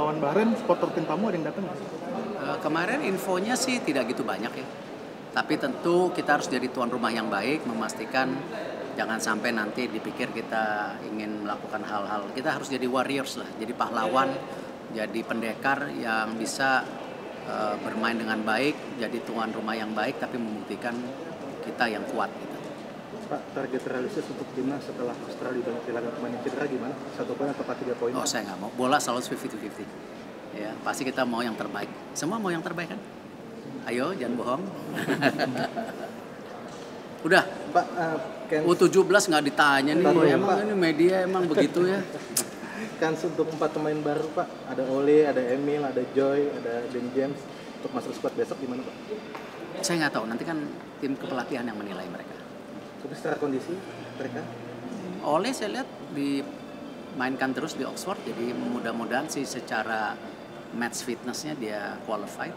lawan Bahrain, supporter tim tamu ada yang datang nggak? Kemarin infonya sih tidak gitu banyak ya. Tapi tentu kita harus jadi tuan rumah yang baik, memastikan jangan sampai nanti dipikir kita ingin melakukan hal-hal. Kita harus jadi warriors lah, jadi pahlawan, jadi pendekar yang bisa bermain dengan baik, jadi tuan rumah yang baik, tapi membuktikan kita yang kuat. Gitu. Pak, target realistis untuk timnas setelah Australia banyak kehilangan pemain yang cedera gimana? 1 poin atau 3 poin? Oh, saya nggak mau. Bola selalu 50-50. Ya, pasti kita mau yang terbaik. Semua mau yang terbaik kan? Ayo, jangan bohong. Udah. Pak, U17 nggak ditanya nih. Emang ini media emang begitu ya? Kans untuk 4 pemain baru, Pak. Ada Ole, ada Emil, ada Joy, ada Ben James. Untuk masuk squad besok gimana, Pak? Saya nggak tahu. Nanti kan tim kepelatihan yang menilai mereka. Tapi secara kondisi mereka? Ole saya lihat dimainkan terus di Oxford. Jadi mudah-mudahan sih secara match fitnessnya dia qualified.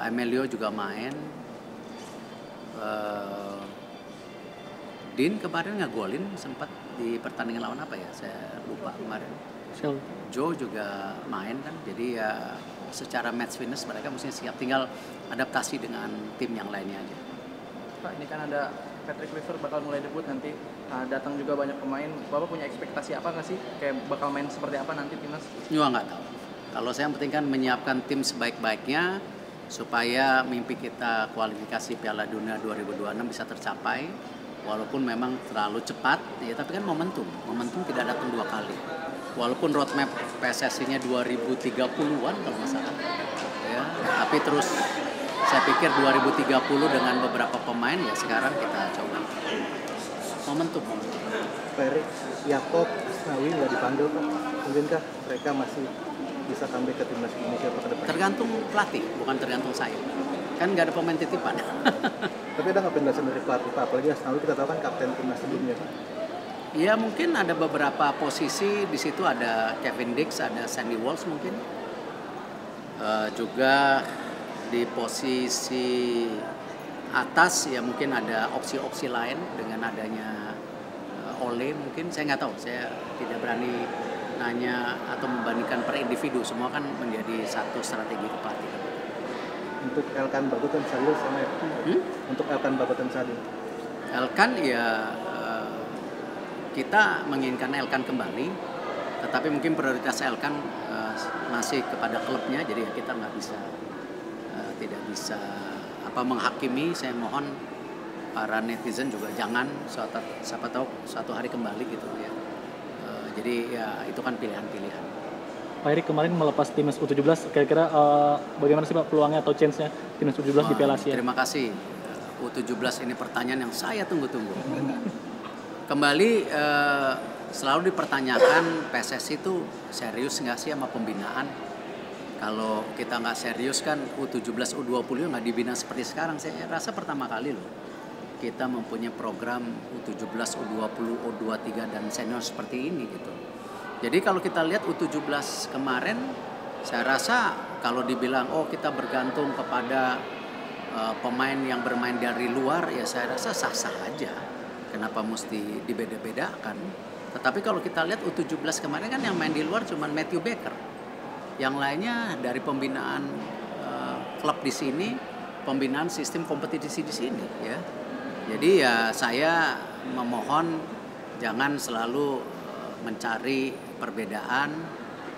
Emilio juga main. Dean kemarin ngegolin sempat di pertandingan lawan apa ya? Saya lupa kemarin. Joe juga main kan. Jadi ya secara match fitness mereka mesti siap. Tinggal adaptasi dengan tim yang lainnya aja. Pak, ini kan ada Patrick Kluivert bakal mulai debut nanti. Datang juga banyak pemain. Bapak punya ekspektasi apa nggak sih? Kayak bakal main seperti apa nanti timnas? Juga nggak tahu. Kalau saya yang penting kan menyiapkan tim sebaik-baiknya supaya mimpi kita kualifikasi Piala Dunia 2026 bisa tercapai. Walaupun memang terlalu cepat, ya tapi kan momentum tidak datang 2 kali. Walaupun roadmap PSSI-nya 2030-an kalau nggak salah, ya, tapi terus saya pikir 2030 dengan beberapa pemain ya sekarang kita coba. Momentum. Pak Erik, Yakob, Asnawi nggak dipanggil, Pak. Mungkinkah mereka masih bisa comeback ke timnas Indonesia ke depan? Tergantung pelatih, bukan tergantung saya. Kan nggak ada pemain titipan. Tapi ada nggak penjelasan dari pelatih, Pak? Apalagi Asnawi kita tahu kan kapten timnas sebelumnya, Pak. Ya mungkin ada beberapa posisi di situ, ada Kevin Dix, ada Sandy Walsh mungkin. Juga di posisi atas ya mungkin ada opsi-opsi lain dengan adanya Ole mungkin. Saya nggak tahu, saya tidak berani nanya atau membandingkan per individu. Semua kan menjadi satu strategi pelatih. Untuk Elkan Bagot dan Sadil sama ya? Untuk Elkan Bagot dan Sadil. Elkan ya kita menginginkan Elkan kembali, tetapi mungkin prioritas Elkan masih kepada klubnya, jadi ya kita nggak bisa tidak bisa menghakimi. Saya mohon para netizen juga jangan siapa tahu suatu hari kembali gitu ya. Jadi ya itu kan pilihan-pilihan. Pak Erik kemarin melepas timnas U17, kira-kira bagaimana sih Pak peluangnya atau chance-nya timnas U17 di Piala Asia? Terima kasih. U17 ini pertanyaan yang saya tunggu-tunggu. Kembali selalu dipertanyakan PSSI itu serius nggak sih sama pembinaan? Kalau kita nggak serius kan U17, U20 nggak dibina seperti sekarang. Saya rasa pertama kali loh kita mempunyai program U17, U20, U23 dan senior seperti ini gitu. Jadi kalau kita lihat U17 kemarin, saya rasa kalau dibilang kita bergantung kepada pemain yang bermain dari luar, ya saya rasa sah-sah aja. Kenapa mesti dibeda-bedakan? Tetapi kalau kita lihat U17 kemarin kan yang main di luar cuma Matthew Baker. Yang lainnya dari pembinaan klub di sini, pembinaan sistem kompetisi di sini ya. Jadi ya saya memohon jangan selalu mencari perbedaan,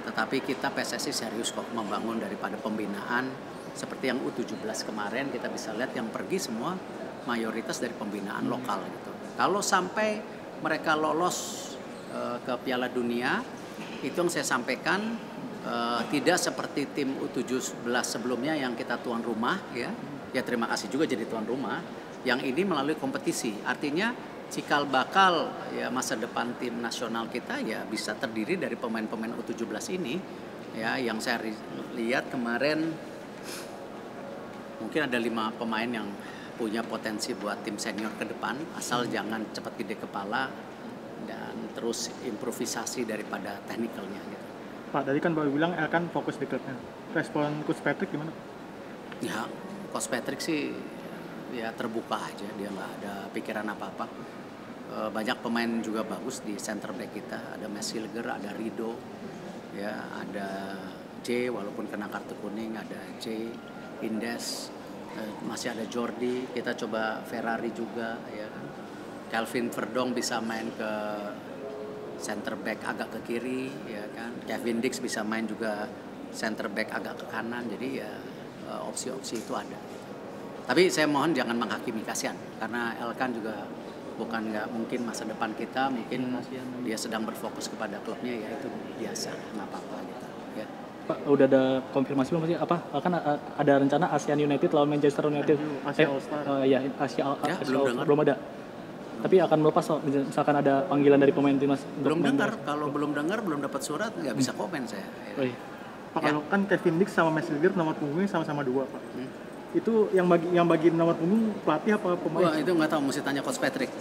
tetapi kita PSSI serius kok membangun daripada pembinaan seperti yang U17 kemarin. Kita bisa lihat yang pergi semua mayoritas dari pembinaan lokal gitu. Kalau sampai mereka lolos ke Piala Dunia, itu yang saya sampaikan tidak seperti tim U17 sebelumnya yang kita tuan rumah ya. Ya terima kasih juga jadi tuan rumah. Yang ini melalui kompetisi, artinya cikal bakal ya masa depan tim nasional kita ya bisa terdiri dari pemain-pemain U17 ini ya. Yang saya lihat kemarin mungkin ada 5 pemain yang punya potensi buat tim senior ke depan, asal jangan cepat gede kepala dan terus improvisasi daripada teknikalnya gitu. Pak, tadi kan Bapak bilang akan fokus di klubnya. Respon Coach Patrick gimana? Ya, Coach Patrick sih ya terbuka aja, dia nggak ada pikiran apa-apa. Banyak pemain juga bagus di center back kita, ada Messilger, ada Rido ya ada J walaupun kena kartu kuning, ada J, Indes, masih ada Jordi, kita coba Ferrari juga ya kan. Calvin Verdong bisa main ke center back agak ke kiri ya kan. Kevin Dix bisa main juga center back agak ke kanan. Jadi ya opsi-opsi itu ada. Tapi saya mohon jangan menghakimi Kasian karena Elkan juga bukan nggak mungkin masa depan kita, mungkin dia sedang berfokus kepada klubnya, ya itu biasa, nggak apa-apa gitu ya. Pak, udah ada konfirmasi belum sih? Apa kan ada rencana ASEAN United lawan Manchester United? Asia All Star. Ya, Asia Ya, Asia belum All- dengar. belum ada. Tapi akan melepas misalkan ada panggilan dari pemain timnas. untuk Belum main dengar, bola. kalau belum dengar, belum dapat surat, nggak bisa komen saya. Oh, iya. Pak, Ya. kalau kan Kevin Dix sama Meslier nomor punggungnya sama-sama 2, Pak. Hmm. Itu yang bagi nomor punggung pelatih apa pemain? Wah, itu nggak tahu, mesti tanya Coach Patrick.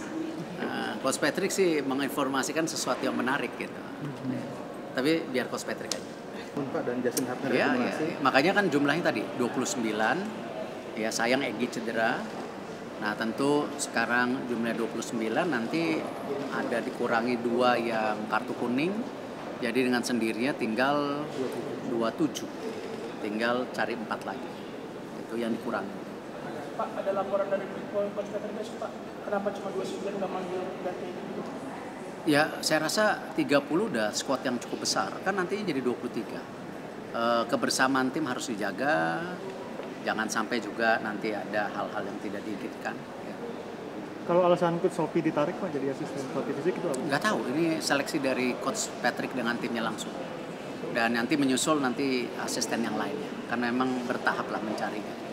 Coach Patrick sih menginformasikan sesuatu yang menarik gitu. Tapi biar Coach Patrick aja. Pak, dan Justin Hubner Ya, rekomendasi. makanya kan jumlahnya tadi 29. Ya sayang Egy cedera. Nah tentu sekarang jumlahnya 29, nanti ada dikurangi 2 yang kartu kuning. Jadi dengan sendirinya tinggal 27. Tinggal cari 4 lagi. Itu yang dikurangi. Pak, ada laporan dari Coach Patrick besok, Pak. Kenapa cuma 29 nggak manggil ganti? Ya, saya rasa 30 udah squad yang cukup besar. Kan nantinya jadi 23. Kebersamaan tim harus dijaga. Jangan sampai juga nanti ada hal-hal yang tidak diinginkan. Ya. Kalau alasan Coach Sophie ditarik, Pak, jadi asisten pelatih fisik itu apa? Nggak tahu, ini seleksi dari Coach Patrick dengan timnya langsung. Dan nanti menyusul nanti asisten yang lainnya. Karena memang bertahap lah mencarinya.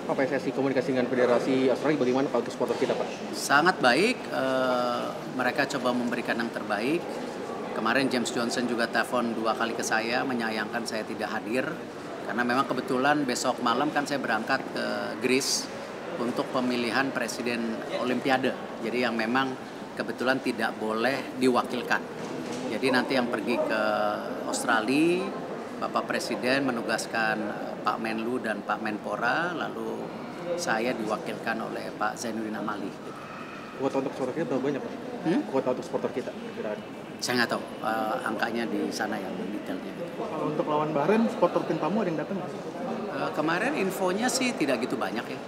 Pak, PSSI komunikasi dengan Federasi Australia bagaimana Pak untuk supporter kita, Pak? Sangat baik, mereka coba memberikan yang terbaik. Kemarin James Johnson juga telepon 2 kali ke saya, menyayangkan saya tidak hadir. Karena memang kebetulan besok malam kan saya berangkat ke Greece untuk pemilihan presiden Olimpiade. Jadi yang memang kebetulan tidak boleh diwakilkan. Jadi nanti yang pergi ke Australia, Bapak Presiden menugaskan Pak Menlu dan Pak Menpora, lalu saya diwakilkan oleh Pak Zainuddin Amali. Kuota untuk supporter kita berapa banyak, Pak? Kuota untuk supporter kita, kira-kira. Saya nggak tahu angkanya di sana yang detailnya. Kalau untuk lawan Bahrain, supporter tim tamu ada yang datang nggak? Kemarin infonya sih tidak gitu banyak ya.